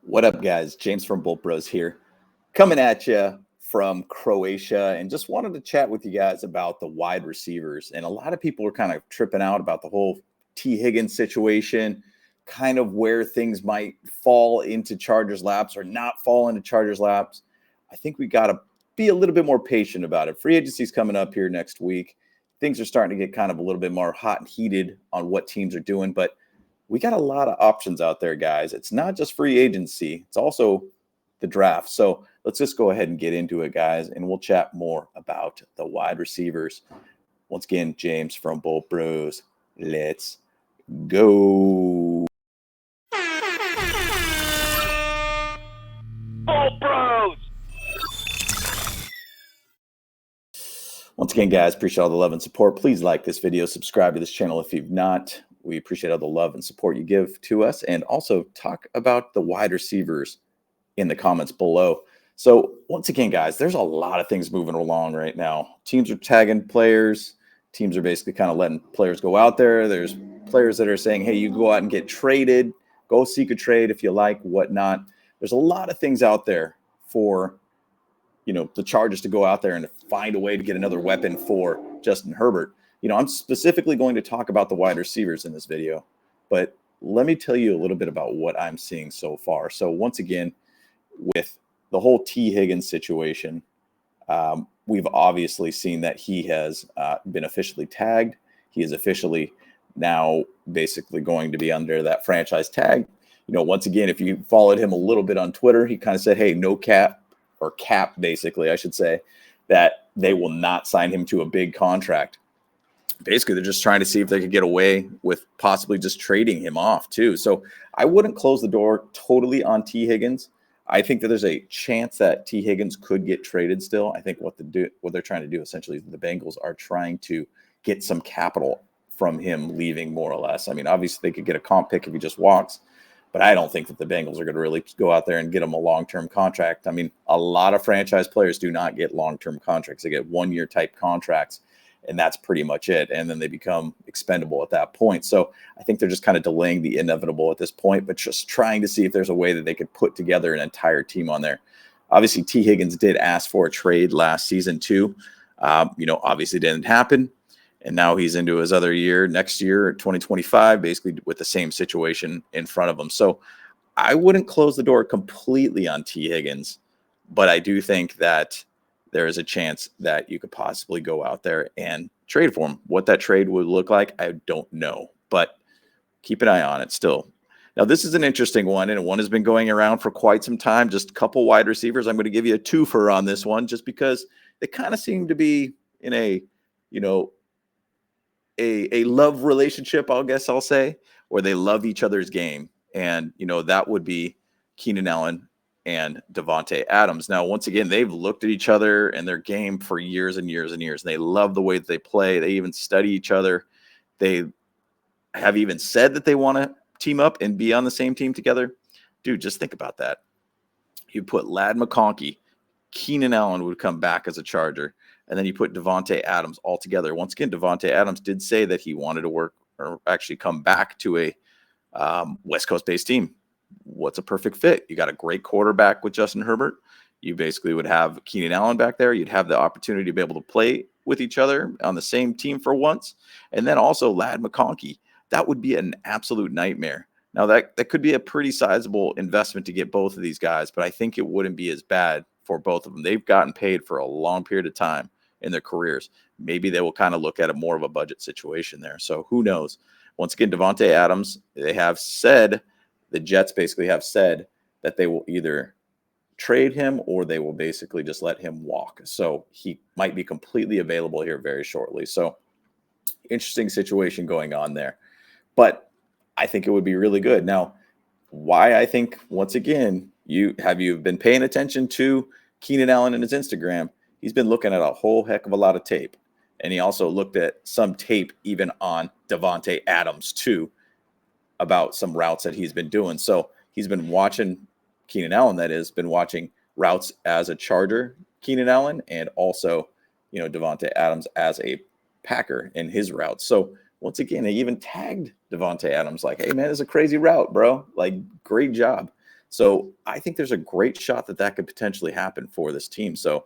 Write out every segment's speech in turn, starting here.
What up, guys? James from Bolt Bros here, coming at you from Croatia, and just wanted to chat with you guys about the wide receivers. And a lot of people are kind of tripping out about the whole T. Higgins situation, kind of where things might fall into Chargers' laps or not fall into Chargers' laps. I think we got to be a little bit more patient about it. Free agency's coming up here next week. Things are starting to get kind of a little bit more hot and heated on what teams are doing, but we got a lot of options out there, guys. It's not just free agency. It's also the draft. So let's just go ahead and get into it, guys, and we'll chat more about the wide receivers. Once again, James from Bolt Bros. Let's go. Bolt Bros! Once again, guys, appreciate all the love and support. Please like this video, subscribe to this channel if you've not. We appreciate all the love and support you give to us, and also talk about the wide receivers in the comments below. So once again, guys, there's a lot of things moving along right now. Teams are tagging players. Teams are basically kind of letting players go out there. There's players that are saying, hey, you go out and get traded. Go seek a trade if you like, whatnot. There's a lot of things out there for, the Chargers to go out there and find a way to get another weapon for Justin Herbert. I'm specifically going to talk about the wide receivers in this video, but let me tell you a little bit about what I'm seeing so far. So once again, with the whole T. Higgins situation, we've obviously seen that he has been officially tagged. He is officially now basically going to be under that franchise tag. Once again, if you followed him a little bit on Twitter, he kind of said, hey, no cap, or cap, basically, I should say, that they will not sign him to a big contract. Basically, they're just trying to see if they could get away with possibly just trading him off too. So I wouldn't close the door totally on T. Higgins. I think that there's a chance that T. Higgins could get traded still. I think what they're trying to do essentially is the Bengals are trying to get some capital from him leaving, more or less. I mean, obviously they could get a comp pick if he just walks, but I don't think that the Bengals are going to really go out there and get him a long-term contract. I mean, a lot of franchise players do not get long-term contracts. They get one-year type contracts, and that's pretty much it. And then they become expendable at that point. So I think they're just kind of delaying the inevitable at this point, but just trying to see if there's a way that they could put together an entire team on there. Obviously, T. Higgins did ask for a trade last season too. Obviously didn't happen. And now he's into his other year, next year, 2025, basically with the same situation in front of him. So I wouldn't close the door completely on T. Higgins, but I do think that there is a chance that you could possibly go out there and trade for him. What that trade would look like, I don't know, but keep an eye on it still. Now, this is an interesting one, and one has been going around for quite some time. Just a couple wide receivers. I'm going to give you a twofer on this one, just because they kind of seem to be in a love relationship, I guess I'll say, where they love each other's game. And, that would be Keenan Allen and Davante Adams. Now, once again, they've looked at each other and their game for years and years and years. And they love the way that they play. They even study each other. They have even said that they want to team up and be on the same team together. Dude, just think about that. You put Ladd McConkey, Keenan Allen would come back as a Charger, and then you put Davante Adams all together. Once again, Davante Adams did say that he wanted to work or actually come back to a West Coast-based team. What's a perfect fit? You got a great quarterback with Justin Herbert. You basically would have Keenan Allen back there. You'd have the opportunity to be able to play with each other on the same team for once. And then also Ladd McConkey. That would be an absolute nightmare. Now, that could be a pretty sizable investment to get both of these guys, but I think it wouldn't be as bad for both of them. They've gotten paid for a long period of time in their careers. Maybe they will kind of look at it more of a budget situation there. So who knows? Once again, Davante Adams, the Jets basically have said that they will either trade him or they will basically just let him walk. So he might be completely available here very shortly. So interesting situation going on there. But I think it would be really good. Now, why I think, once again, you've been paying attention to Keenan Allen and his Instagram? He's been looking at a whole heck of a lot of tape. And he also looked at some tape even on Davante Adams too, about some routes that he's been doing. So he's been watching Keenan Allen, that is, been watching routes as a Charger, Keenan Allen, and also, Davante Adams as a Packer in his routes. So once again, they even tagged Davante Adams like, hey, man, it's a crazy route, bro. Like, great job. So I think there's a great shot that could potentially happen for this team. So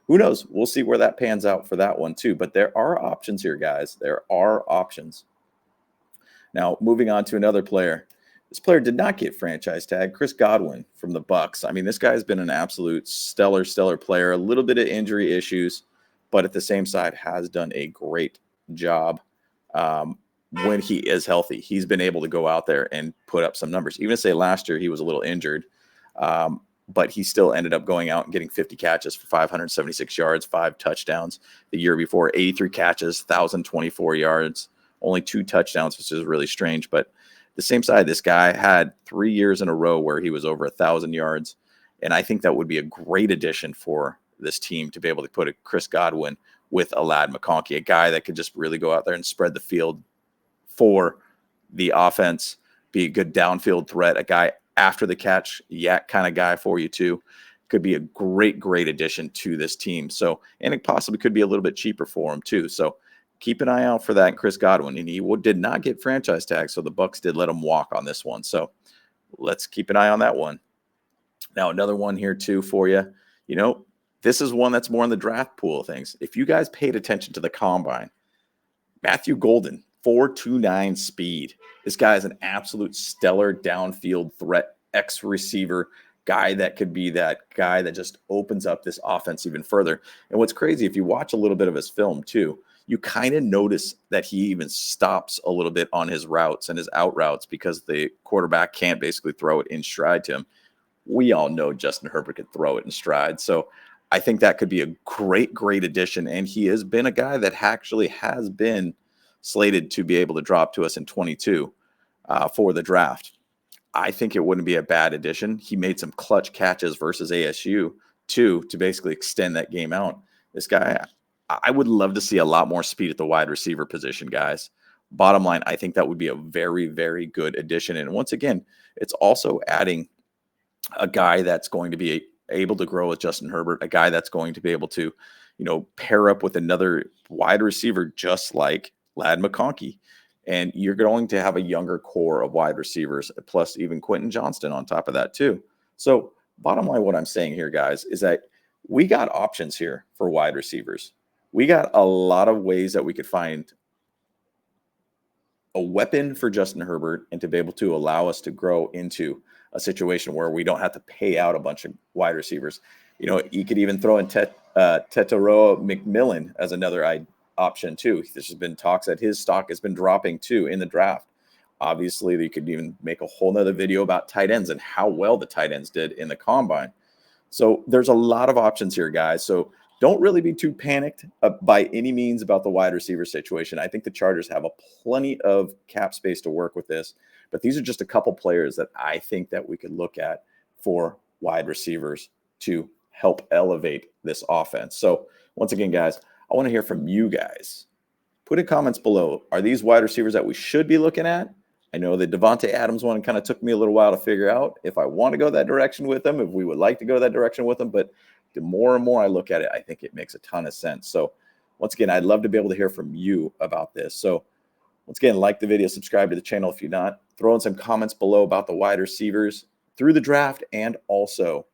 who knows? We'll see where that pans out for that one too. But there are options here, guys. There are options. Now, moving on to another player. This player did not get franchise tag. Chris Godwin from the Bucks. I mean, this guy has been an absolute stellar player. A little bit of injury issues, but at the same side has done a great job when he is healthy. He's been able to go out there and put up some numbers. Even say last year he was a little injured, but he still ended up going out and getting 50 catches for 576 yards, 5 touchdowns. The year before, 83 catches, 1,024 yards, only 2 touchdowns, which is really strange. But the same side, this guy had 3 years in a row where he was over 1,000 yards. And I think that would be a great addition for this team to be able to put a Chris Godwin with a Ladd McConkey, a guy that could just really go out there and spread the field for the offense, be a good downfield threat, a guy after the catch, yak kind of guy for you too. Could be a great addition to this team. So, and it possibly could be a little bit cheaper for him too. So keep an eye out for that in Chris Godwin. And he did not get franchise tag, so the Bucks did let him walk on this one. So let's keep an eye on that one. Now, another one here too for you. You know, this is one that's more in the draft pool of things. If you guys paid attention to the combine, Matthew Golden, 4.29 speed. This guy is an absolute stellar downfield threat, ex-receiver, guy that could be that guy that just opens up this offense even further. And what's crazy, if you watch a little bit of his film too, you kind of notice that he even stops a little bit on his routes and his out routes because the quarterback can't basically throw it in stride to him. We all know Justin Herbert could throw it in stride. So I think that could be a great addition. And he has been a guy that actually has been slated to be able to drop to us in 22 for the draft. I think it wouldn't be a bad addition. He made some clutch catches versus ASU too to basically extend that game out. This guy, I would love to see a lot more speed at the wide receiver position, guys. Bottom line, I think that would be a very good addition. And once again, it's also adding a guy that's going to be able to grow with Justin Herbert, a guy that's going to be able to, pair up with another wide receiver just like Ladd McConkey. And you're going to have a younger core of wide receivers, plus even Quentin Johnston on top of that too. So bottom line, what I'm saying here, guys, is that we got options here for wide receivers. We got a lot of ways that we could find a weapon for Justin Herbert and to be able to allow us to grow into a situation where we don't have to pay out a bunch of wide receivers. You could even throw in Tetairoa McMillan as another option too. There's been talks that his stock has been dropping too in the draft. Obviously, you could even make a whole nother video about tight ends and how well the tight ends did in the combine. So there's a lot of options here, guys. So don't really be too panicked by any means about the wide receiver situation. I think the Chargers have plenty of cap space to work with this, but these are just a couple players that I think that we could look at for wide receivers to help elevate this offense. So once again, guys, I want to hear from you guys. Put in comments below. Are these wide receivers that we should be looking at? I know the Devontae Adams one kind of took me a little while to figure out if I want to go that direction with them, if we would like to go that direction with them. But the more and more I look at it, I think it makes a ton of sense. So once again, I'd love to be able to hear from you about this. So once again, like the video, subscribe to the channel if you're not. Throw in some comments below about the wide receivers through the draft and also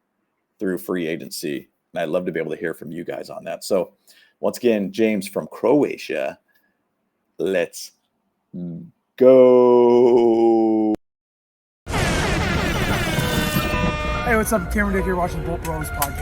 through free agency. And I'd love to be able to hear from you guys on that. So once again, James from Croatia, let's go. Hey, what's up? Cameron Dick here watching Bolt Bros podcast.